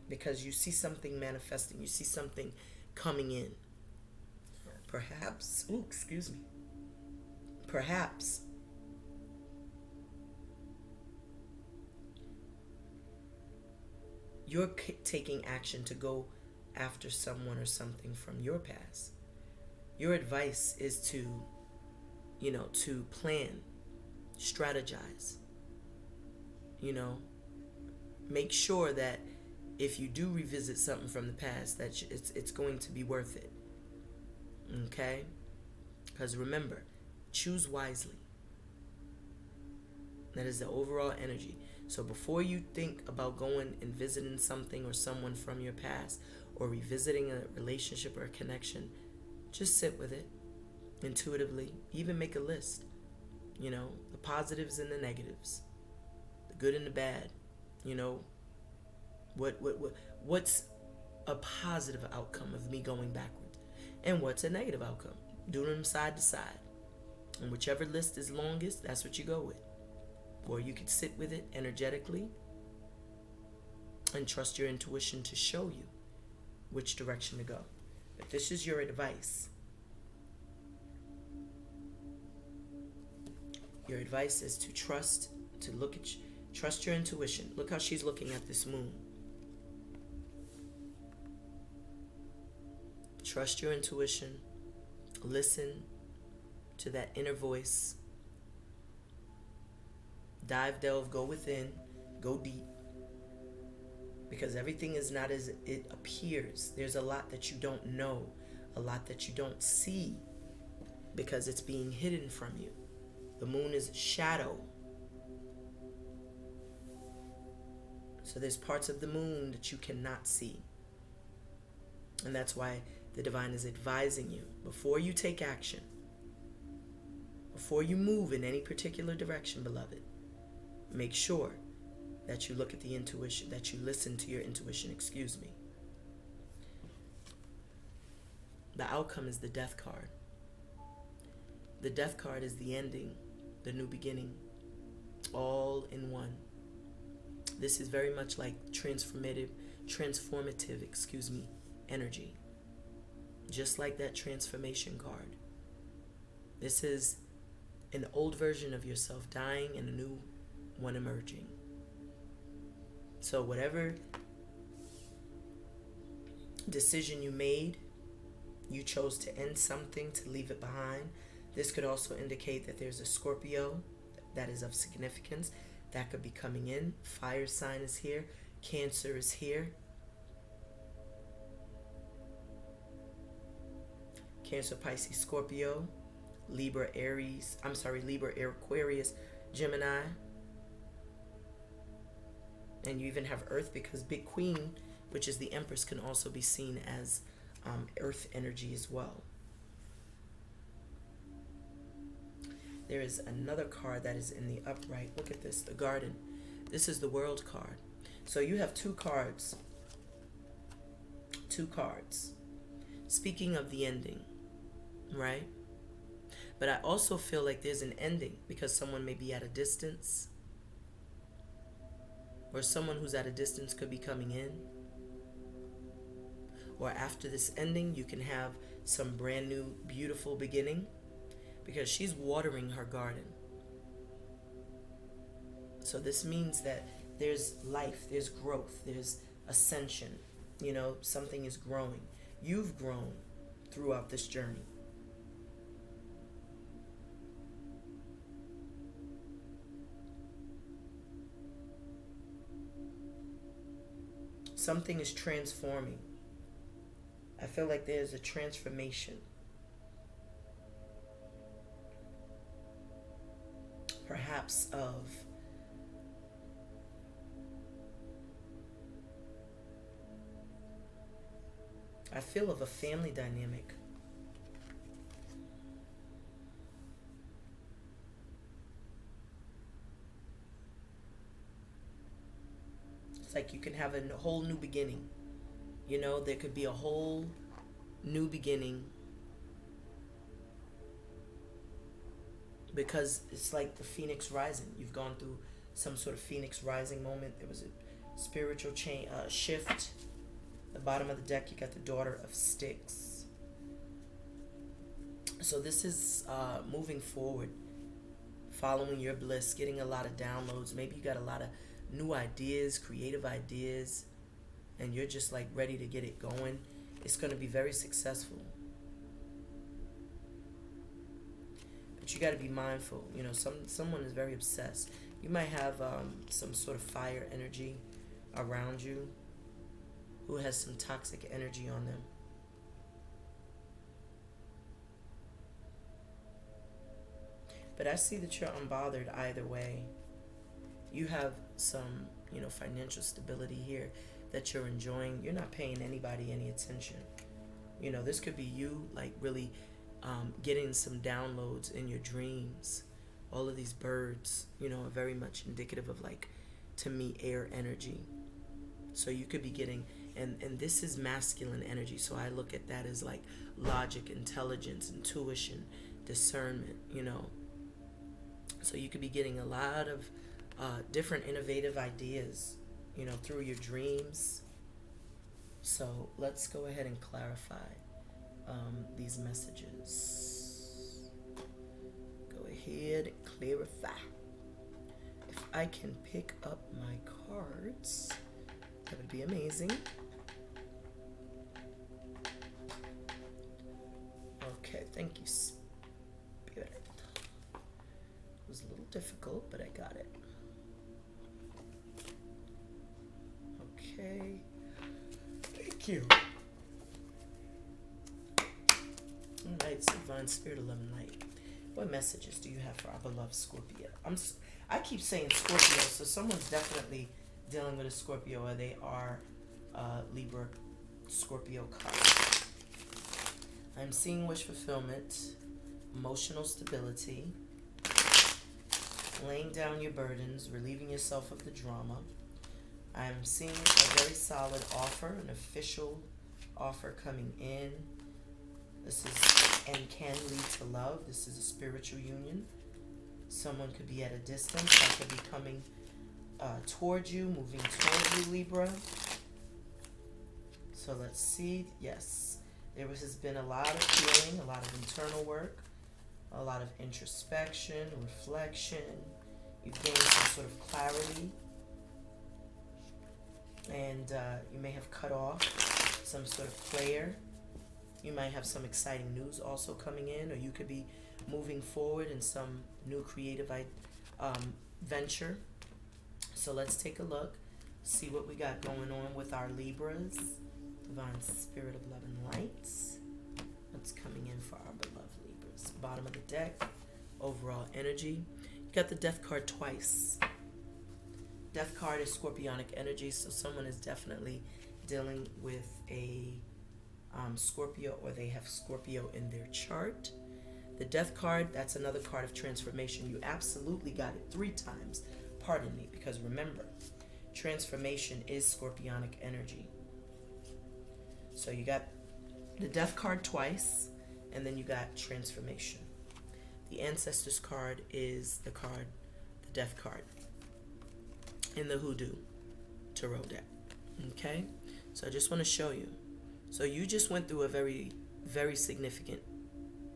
because you see something manifesting. You see something coming in. Perhaps, perhaps you're taking action to go after someone or something from your past. Your advice is to, to plan, strategize, make sure that if you do revisit something from the past, that it's going to be worth it. Okay? Because remember, choose wisely. That is the overall energy. So before you think about going and visiting something or someone from your past or revisiting a relationship or a connection, just sit with it intuitively. Even make a list. The positives and the negatives, the good and the bad. What's a positive outcome of me going backwards, and what's a negative outcome? Do them side to side, and whichever list is longest, that's what you go with. Or you could sit with it energetically and trust your intuition to show you which direction to go. But this is your advice. Your advice is to trust your intuition. Look how she's looking at this moon. Trust your intuition. Listen to that inner voice. Delve, go within, go deep. Because everything is not as it appears. There's a lot that you don't know, a lot that you don't see, because it's being hidden from you. The moon is shadow. So there's parts of the moon that you cannot see. And that's why the divine is advising you, before you take action, before you move in any particular direction, beloved, make sure that you look at the intuition, that you listen to your intuition, The outcome is the Death card. The Death card is the ending, the new beginning, all in one. This is very much like transformative, energy. Just like that transformation card. This is an old version of yourself dying and a new one emerging. So whatever decision you made, you chose to end something, to leave it behind. This could also indicate that there's a Scorpio that is of significance that could be coming in. Fire sign is here. Cancer is here. Cancer, Pisces, Scorpio, Libra, Aquarius, Gemini. And you even have Earth, because Big Queen, which is the Empress, can also be seen as Earth energy as well. There is another card that is in the upright. Look at this, the Garden. This is the World card. So you have two cards. Two cards. Speaking of the ending, right? But I also feel like there's an ending because someone may be at a distance, or someone who's at a distance could be coming in. Or after this ending, you can have some brand new, beautiful beginning, because she's watering her garden. So this means that there's life, there's growth, there's ascension. You know, something is growing. You've grown throughout this journey. Something is transforming. I feel like there's a transformation. Perhaps of I feel of a family dynamic. It's like you can have a whole new beginning. You know, there could be a whole new beginning. Because it's like the phoenix rising. You've gone through some sort of phoenix rising moment. There was a spiritual shift. The bottom of the deck, you got the Daughter of Sticks. So this is moving forward, following your bliss, getting a lot of downloads. Maybe you got a lot of new ideas, creative ideas, and you're just like ready to get it going. It's going to be very successful. But you got to be mindful. You know, someone is very obsessed. You might have some sort of fire energy around you, who has some toxic energy on them. But I see that you're unbothered either way. You have some, you know, financial stability here that you're enjoying. You're not paying anybody any attention. You know, this could be you, like, really getting some downloads in your dreams. All of these birds, you know, are very much indicative of, like, to me, air energy. So you could be getting... And this is masculine energy, so I look at that as like logic, intelligence, intuition, discernment, you know. So you could be getting a lot of different innovative ideas, you know, through your dreams. So let's go ahead and clarify these messages. Go ahead and clarify. If I can pick up my cards, that would be amazing. Okay, thank you, Spirit. It was a little difficult, but I got it. Okay, thank you. All right, Divine Spirit, 11 Light. What messages do you have for our beloved Scorpio? I keep saying Scorpio, so someone's definitely dealing with a Scorpio, or they are Libra Scorpio card. I'm seeing wish fulfillment, emotional stability, laying down your burdens, relieving yourself of the drama. I'm seeing a very solid offer, an official offer coming in. This is and can lead to love. This is a spiritual union. Someone could be at a distance. I could be coming towards you, moving towards you, Libra. So let's see. Yes, there has been a lot of healing, a lot of internal work, a lot of introspection, reflection. You've gained some sort of clarity. And you may have cut off some sort of player. You might have some exciting news also coming in, or you could be moving forward in some new creative venture. So let's take a look, see what we got going on with our Libras. Divine Spirit of Love and Lights. What's coming in for our beloved Libras? Bottom of the deck, overall energy. You got the Death card twice. Death card is scorpionic energy, so someone is definitely dealing with a Scorpio, or they have Scorpio in their chart. The Death card, that's another card of transformation. You absolutely got it 3 times. Pardon me, because remember, transformation is scorpionic energy. So you got the death card twice, and then you got transformation. The ancestors card is the death card in the hoodoo tarot deck. Okay, so I just want to show you. So you just went through a very, very significant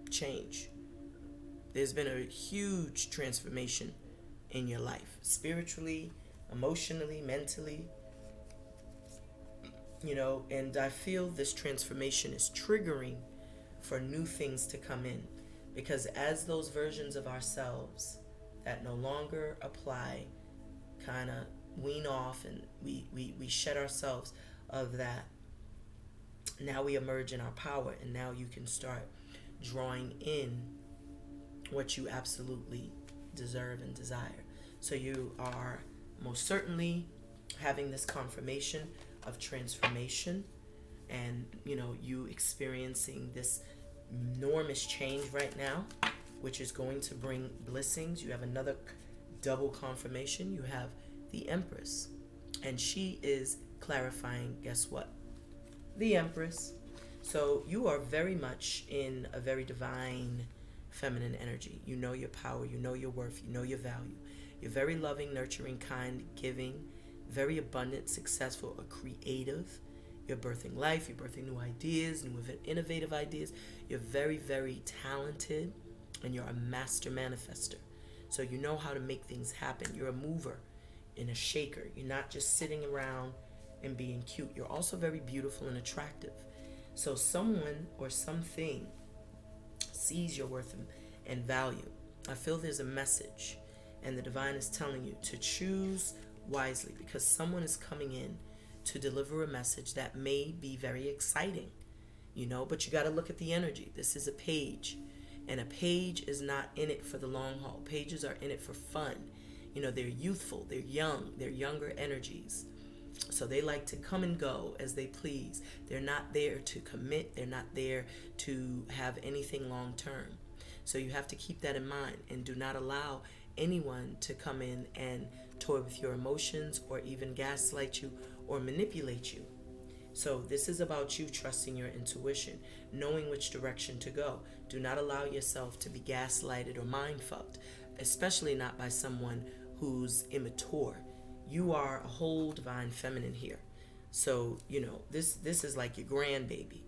change. There's been a huge transformation in your life, spiritually, emotionally, mentally, and I feel this transformation is triggering for new things to come in, because as those versions of ourselves that no longer apply kind of wean off, and we shed ourselves of that, now we emerge in our power, and now you can start drawing in what you absolutely deserve and desire. So you are most certainly having this confirmation of transformation, and you experiencing this enormous change right now, which is going to bring blessings. You have another double confirmation. You have the Empress, and she is clarifying, guess what? The Empress. So you are very much in a very divine feminine energy. You know your power, you know your worth, you know your value. You're very loving, nurturing, kind, giving, very abundant, successful, a creative. You're birthing life, you're birthing new ideas, new innovative ideas. You're very, very talented, and you're a master manifester. So you know how to make things happen. You're a mover and a shaker. You're not just sitting around and being cute. You're also very beautiful and attractive. So someone or something sees your worth and value. I feel there's a message, and the divine is telling you to choose wisely, because someone is coming in to deliver a message that may be very exciting, but you got to look at the energy. This is a page, and a page is not in it for the long haul. Pages are in it for fun. They're youthful, they're young, they're younger energies. So they like to come and go as they please. They're not there to commit. They're not there to have anything long term. So you have to keep that in mind, and do not allow anyone to come in and toy with your emotions, or even gaslight you or manipulate you. So this is about you trusting your intuition, knowing which direction to go. Do not allow yourself to be gaslighted or mind fucked, especially not by someone who's immature. You are a whole divine feminine here. So, this is like your grandbaby.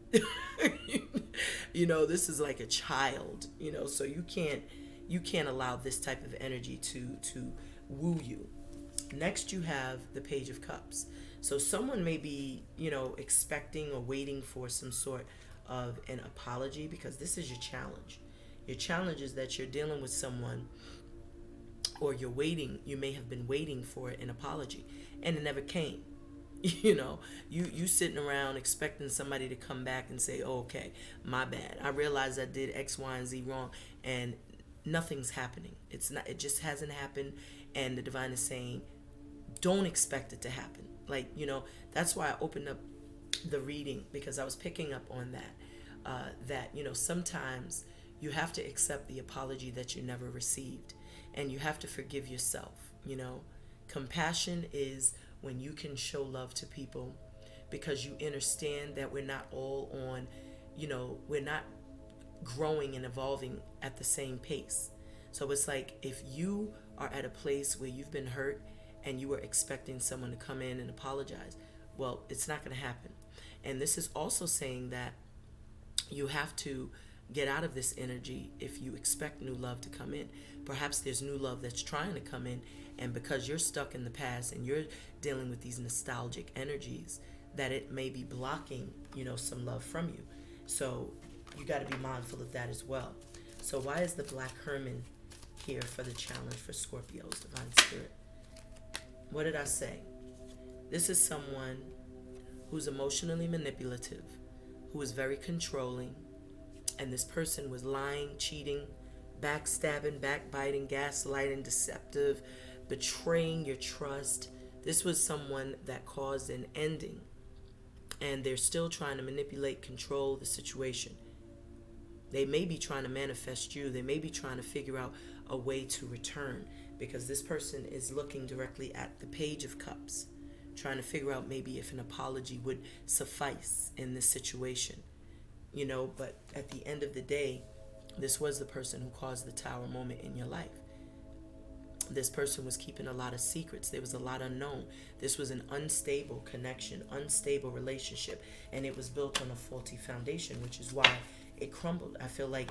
This is like a child, so you can't allow this type of energy to woo you. Next, you have the Page of Cups. So someone may be, expecting or waiting for some sort of an apology, because this is your challenge. Your challenge is that you're dealing with someone, or you may have been waiting for an apology, and it never came. You sitting around expecting somebody to come back and say, oh, okay, my bad, I realized I did X, Y, and Z wrong, and nothing's happening. It just hasn't happened, and the divine is saying, don't expect it to happen. That's why I opened up the reading, because I was picking up on that sometimes you have to accept the apology that you never received, and you have to forgive yourself. Compassion is when you can show love to people, because you understand that we're not all on, we're not growing and evolving at the same pace. So it's like, if you are at a place where you've been hurt and you were expecting someone to come in and apologize, well, it's not going to happen. And this is also saying that you have to get out of this energy if you expect new love to come in. Perhaps there's new love that's trying to come in, and because you're stuck in the past and you're dealing with these nostalgic energies, that it may be blocking, some love from you. So you got to be mindful of that as well. So why is the Black Herman here for the challenge for Scorpios, Divine Spirit? What did I say? This is someone who's emotionally manipulative, who is very controlling, and this person was lying, cheating, backstabbing, backbiting, gaslighting, deceptive, betraying your trust. This was someone that caused an ending, and they're still trying to manipulate, control the situation. They may be trying to manifest you. They may be trying to figure out a way to return, because this person is looking directly at the Page of Cups. trying to figure out maybe if an apology would suffice in this situation, but at the end of the day, this was the person who caused the tower moment in your life. This person was keeping a lot of secrets. There was a lot unknown. This was an unstable connection, unstable relationship, and it was built on a faulty foundation, which is why it crumbled. I feel like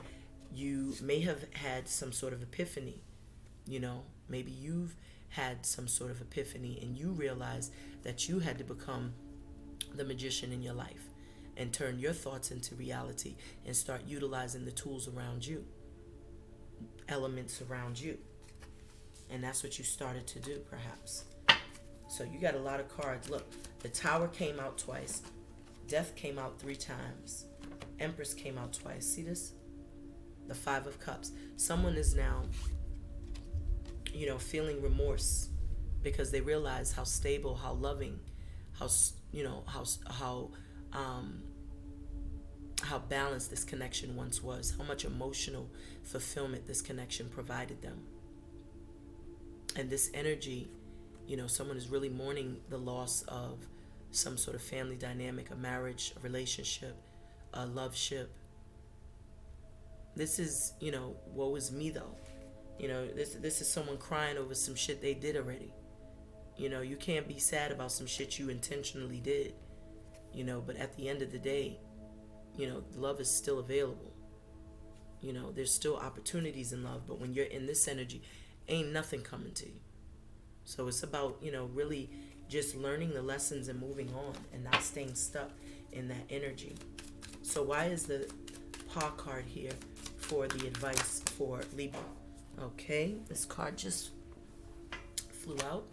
you may have had some sort of epiphany, maybe you've had some sort of epiphany and you realized that you had to become the magician in your life and turn your thoughts into reality and start utilizing the tools around you, elements around you. And that's what you started to do, perhaps. So you got a lot of cards. Look, the Tower came out twice. Death came out 3 times. Empress came out twice. See this? The 5 of Cups. Someone is now, feeling remorse because they realize how stable, how loving, how balanced this connection once was, how much emotional fulfillment this connection provided them. And this energy, someone is really mourning the loss of some sort of family dynamic, a marriage, a relationship, a love ship. This is, woe is me though. This is someone crying over some shit they did already. You can't be sad about some shit you intentionally did. But at the end of the day, love is still available. There's still opportunities in love, but when you're in this energy, ain't nothing coming to you. So it's about, really just learning the lessons and moving on and not staying stuck in that energy. So why is the paw card here for the advice for Libra? Okay, this card just flew out.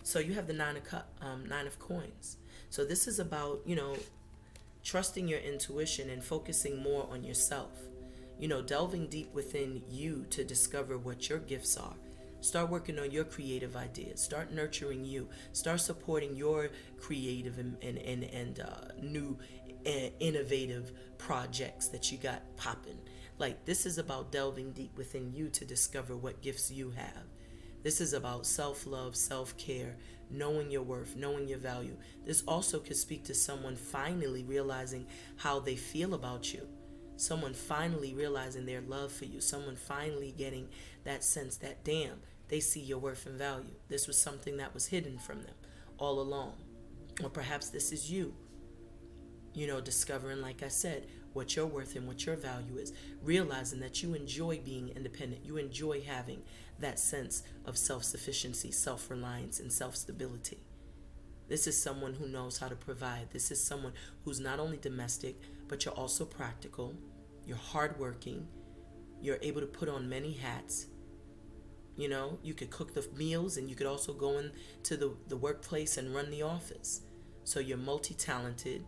So you have the 9 of coins. So this is about, trusting your intuition and focusing more on yourself. Delving deep within you to discover what your gifts are. Start working on your creative ideas. Start nurturing you. Start supporting your creative and new innovative projects that you got popping. Like, this is about delving deep within you to discover what gifts you have. This is about self-love, self-care, knowing your worth, knowing your value. This also could speak to someone finally realizing how they feel about you. Someone finally realizing their love for you. Someone finally getting that sense that, damn, they see your worth and value. This was something that was hidden from them all along. Or perhaps this is you, discovering, like I said, what your worth and what your value is. Realizing that you enjoy being independent. You enjoy having that sense of self-sufficiency, self-reliance, and self-stability. This is someone who knows how to provide. This is someone who's not only domestic, but you're also practical. You're hardworking. You're able to put on many hats. You could cook the meals and you could also go into the workplace and run the office. So you're multi-talented.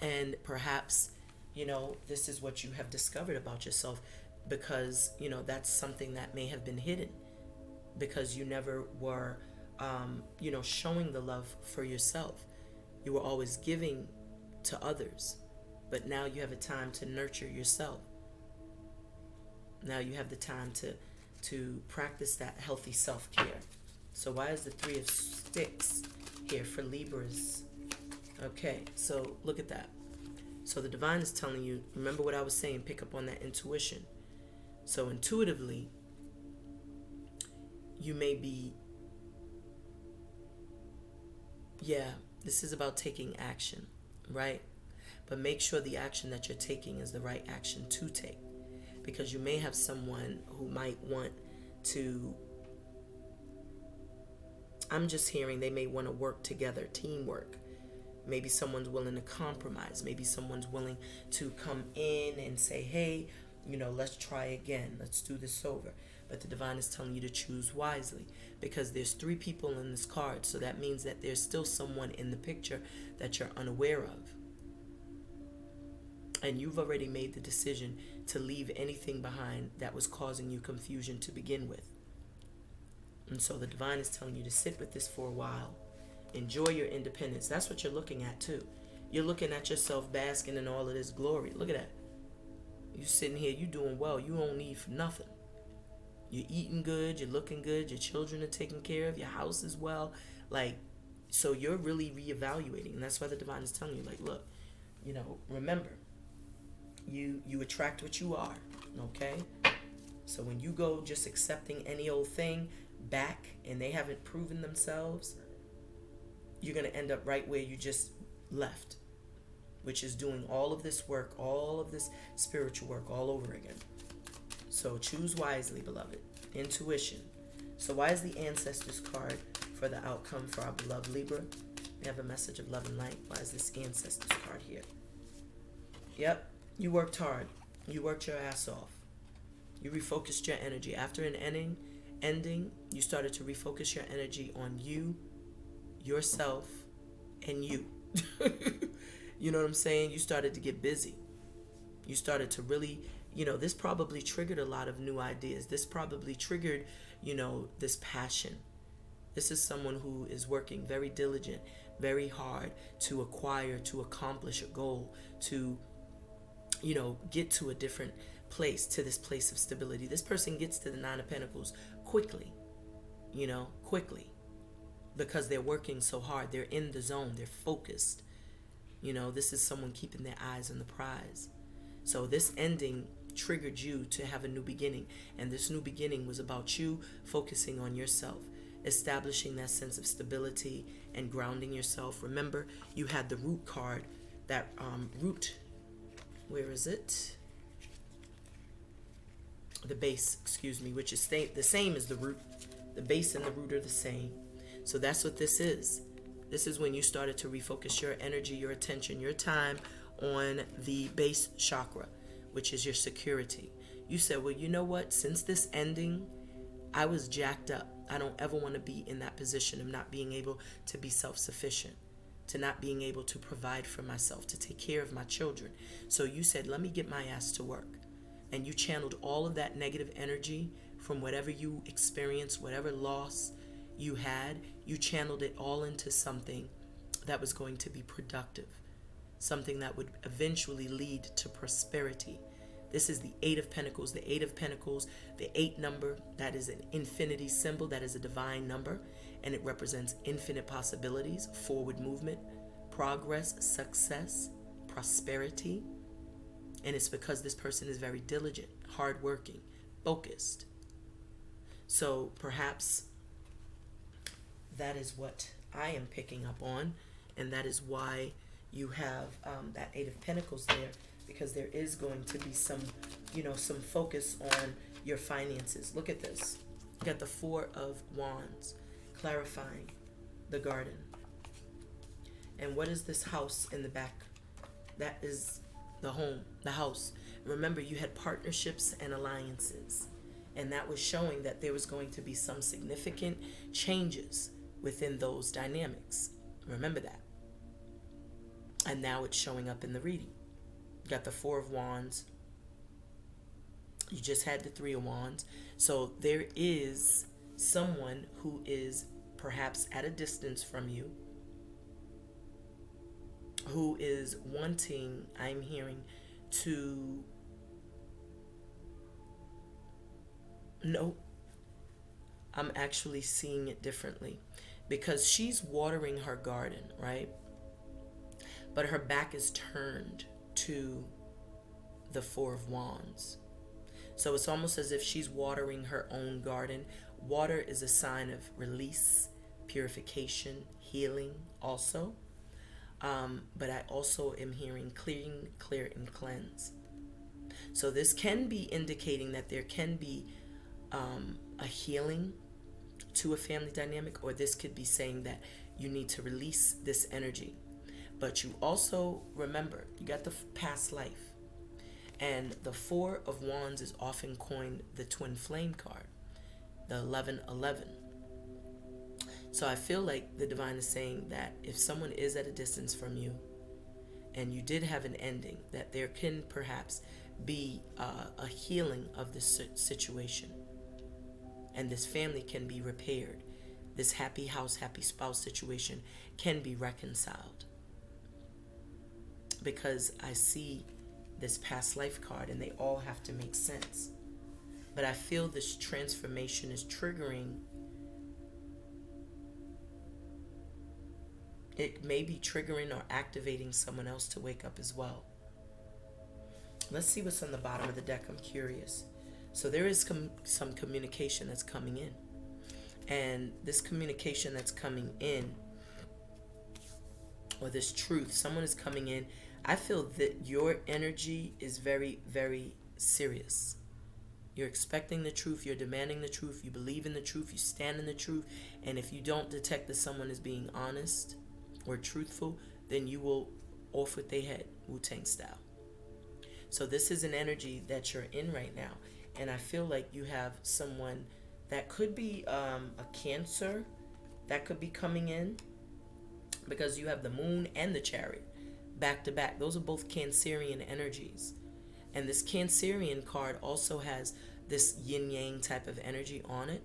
And perhaps, this is what you have discovered about yourself because, that's something that may have been hidden because you never were, showing the love for yourself. You were always giving to others, but now you have a time to nurture yourself. Now you have the time to practice that healthy self-care. So why is the 3 of Sticks here for Libras? Okay, so look at that. So the divine is telling you, remember what I was saying, pick up on that intuition. So intuitively, you may be, this is about taking action, right? But make sure the action that you're taking is the right action to take. Because you may have someone who might want to, I'm just hearing they may want to work together, teamwork. Maybe someone's willing to compromise. Maybe someone's willing to come in and say, hey, let's try again. Let's do this over. But the divine is telling you to choose wisely because there's 3 people in this card. So that means that there's still someone in the picture that you're unaware of. And you've already made the decision to leave anything behind that was causing you confusion to begin with. And so the divine is telling you to sit with this for a while. Enjoy your independence. That's what you're looking at too. You're looking at yourself basking in all of this glory. Look at that. You sitting here, you doing well. You don't need for nothing. You're eating good. You're looking good. Your children are taken care of. Your house is well. Like, So you're really reevaluating, and that's why the divine is telling you, like, look, remember, you attract what you are, okay? So when you go just accepting any old thing back and they haven't proven themselves, you're going to end up right where you just left, which is doing all of this work, all of this spiritual work all over again. So choose wisely, beloved. Intuition. So why is the Ancestors card for the outcome for our beloved Libra? We have a message of love and light. Why is this Ancestors card here? Yep, you worked hard. You worked your ass off. You refocused your energy. After an ending, you started to refocus your energy on you, yourself, and you. You know what I'm saying? You started to get busy. You started to really, this probably triggered a lot of new ideas. This probably triggered, this passion. This is someone who is working very diligent, very hard to acquire, to accomplish a goal, to, get to a different place, to this place of stability. This person gets to the Nine of Pentacles quickly, quickly, because they're working so hard. They're in the zone. They're focused. This is someone keeping their eyes on the prize. So this ending triggered you to have a new beginning. And this new beginning was about you focusing on yourself, establishing that sense of stability and grounding yourself. Remember, you had the root card, that root. Where is it? The base, which is the same as the root. The base and the root are the same. So that's what this is. This is when you started to refocus your energy, your attention, your time on the base chakra, which is your security. You said, well, you know what? Since this ending, I was jacked up. I don't ever want to be in that position of not being able to be self-sufficient, to not being able to provide for myself, to take care of my children. So you said, let me get my ass to work. And you channeled all of that negative energy from whatever you experienced, whatever loss you had, you channeled it all into something that was going to be productive, something that would eventually lead to prosperity. This is the Eight of Pentacles. The Eight of Pentacles, the 8 number, that is an infinity symbol, that is a divine number, and it represents infinite possibilities, forward movement, progress, success, prosperity. And it's because this person is very diligent, hardworking, focused. So perhaps that is what I am picking up on, and that is why you have that Eight of Pentacles there, because there is going to be some focus on your finances. Look at this. You got the Four of Wands, clarifying the garden. And what is this house in the back? That is the home, the house. Remember, you had partnerships and alliances, and that was showing that there was going to be some significant changes within those dynamics. Remember that. And now it's showing up in the reading. You got the Four of Wands. You just had the Three of Wands. So there is someone who is perhaps at a distance from you, who is wanting, I'm hearing, to no, I'm actually seeing it differently, because she's watering her garden, right? But her back is turned to the Four of Wands. So it's almost as if she's watering her own garden. Water is a sign of release, purification, healing also. But I also am hearing clearing, clear, and cleanse. So this can be indicating that there can be a healing to a family dynamic, or this could be saying that you need to release this energy. But you also remember, you got the past life. And the Four of Wands is often coined the twin flame card, the 1111. So I feel like the divine is saying that if someone is at a distance from you and you did have an ending, that there can perhaps be a healing of this situation. And this family can be repaired. This happy house, happy spouse situation can be reconciled. Because I see this past life card and they all have to make sense. But I feel this transformation is triggering it may be triggering or activating someone else to wake up as well. Let's see what's on the bottom of the deck. I'm curious. So there is some communication that's coming in. And this communication that's coming in, or this truth, someone is coming in. I feel that your energy is very, very serious. You're expecting the truth. You're demanding the truth. You believe in the truth. You stand in the truth. And if you don't detect that someone is being honest or truthful, then you will off with their head, Wu-Tang style. So this is an energy that you're in right now. And I feel like you have someone that could be a Cancer that could be coming in, because you have the Moon and the Chariot back to back. Those are both Cancerian energies. And this Cancerian card also has this yin-yang type of energy on it.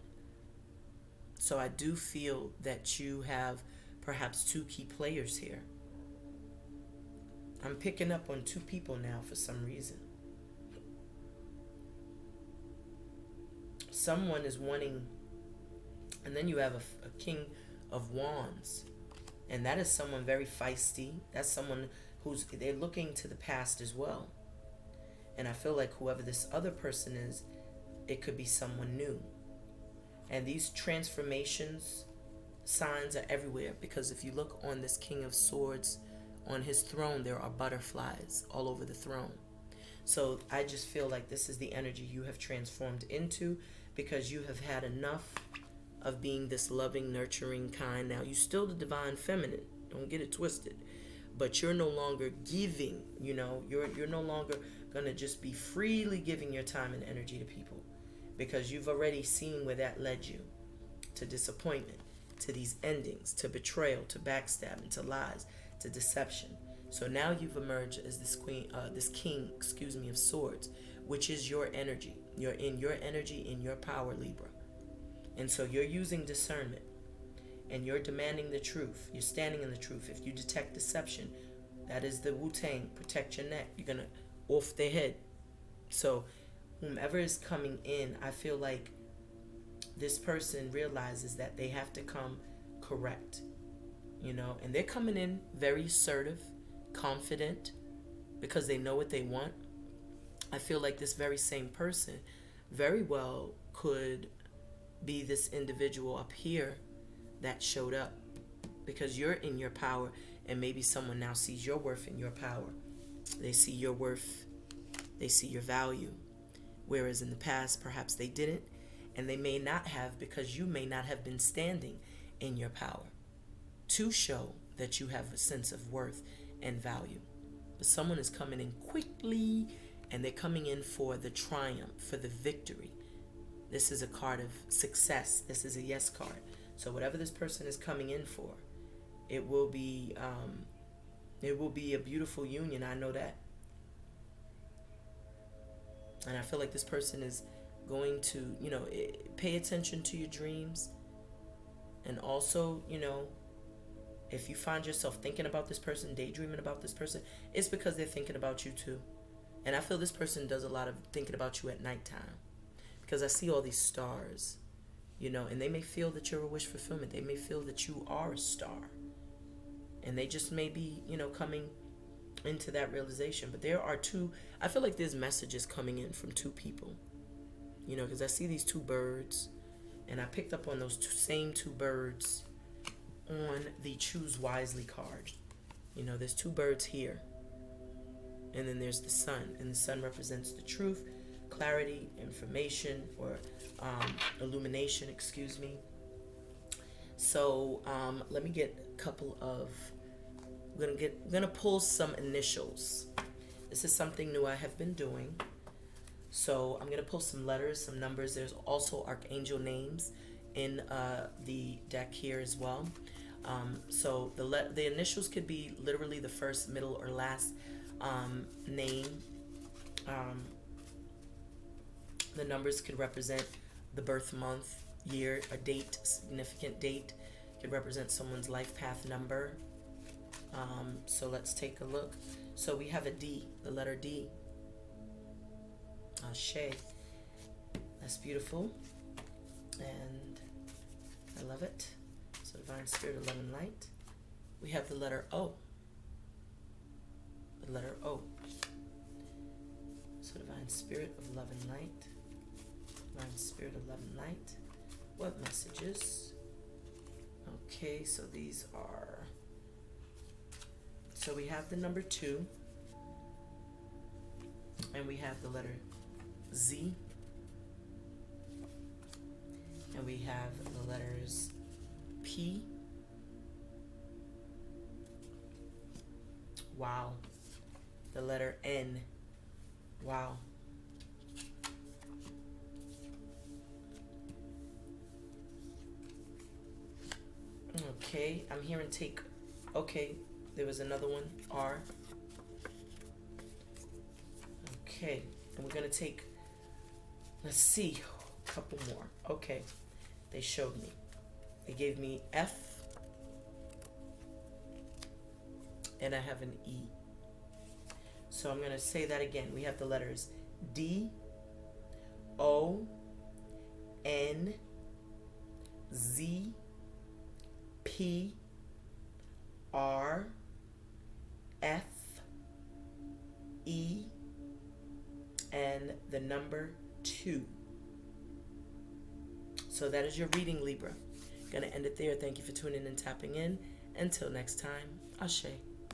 So I do feel that you have perhaps two key players here. I'm picking up on two people now for some reason. Someone is wanting, and then you have a King of Wands, and that is someone very feisty. That's someone they're looking to the past as well. And I feel like whoever this other person is, it could be someone new. And these transformations signs are everywhere, because if you look on this King of Swords, on his throne, there are butterflies all over the throne. So I just feel like this is the energy you have transformed into, because you have had enough of being this loving, nurturing kind. Now, you're still the divine feminine. Don't get it twisted. But you're no longer giving, you're no longer going to just be freely giving your time and energy to people, because you've already seen where that led you, to disappointment, to these endings, to betrayal, to backstabbing, to lies, to deception. So now you've emerged as this King of Swords, which is your energy. You're in your energy, in your power, Libra. And so you're using discernment, and you're demanding the truth. You're standing in the truth. If you detect deception, that is the Wu-Tang, protect your neck. You're going to off their head. So whomever is coming in, I feel like this person realizes that they have to come correct, and they're coming in very assertive, confident, because they know what they want. I feel like this very same person very well could be this individual up here that showed up, because you're in your power, and maybe someone now sees your worth in your power. They see your worth, they see your value, whereas in the past perhaps they didn't, and they may not have, because you may not have been standing in your power to show that you have a sense of worth and value. But someone is coming in quickly, and they're coming in for the triumph, for the victory. This is a card of success. This is a yes card. So whatever this person is coming in for, it will be a beautiful union. I know that. And I feel like this person is going to, pay attention to your dreams. And also, if you find yourself thinking about this person, daydreaming about this person, it's because they're thinking about you too. And I feel this person does a lot of thinking about you at nighttime, because I see all these stars, and they may feel that you're a wish fulfillment. They may feel that you are a star, and they just may be, coming into that realization. But there are I feel like there's messages coming in from two people, because I see these two birds, and I picked up on those same two birds on the Choose Wisely card. There's two birds here, and then there's the sun, and the sun represents the truth, clarity, information, or illumination, excuse me. So let me get a couple of, I'm gonna pull some initials. This is something new I have been doing. So I'm gonna pull some letters, some numbers. There's also archangel names in the deck here as well. So the initials could be literally the first, middle, or last name. The numbers could represent the birth month, year, a date, significant date. Could represent someone's life path number. So let's take a look. So we have a D, the letter D. Ashe. That's beautiful. And I love it. So divine spirit, love and light. we have the letter O. The letter O. So divine spirit of love and light. Divine spirit of love and light. What messages? Okay, so these are, so we have the number 2, and we have the letter Z, and we have the letters P. Wow. The letter N. Wow. Okay, I'm hearing take. Okay, there was another one, R. Okay, and we're gonna take, let's see, a couple more. Okay, they showed me. They gave me F, and I have an E. So I'm gonna say that again. We have the letters D, O, N, Z, P, R, F, E, and the number 2. So that is your reading, Libra. Gonna end it there. Thank you for tuning in and tapping in. Until next time, Ashe.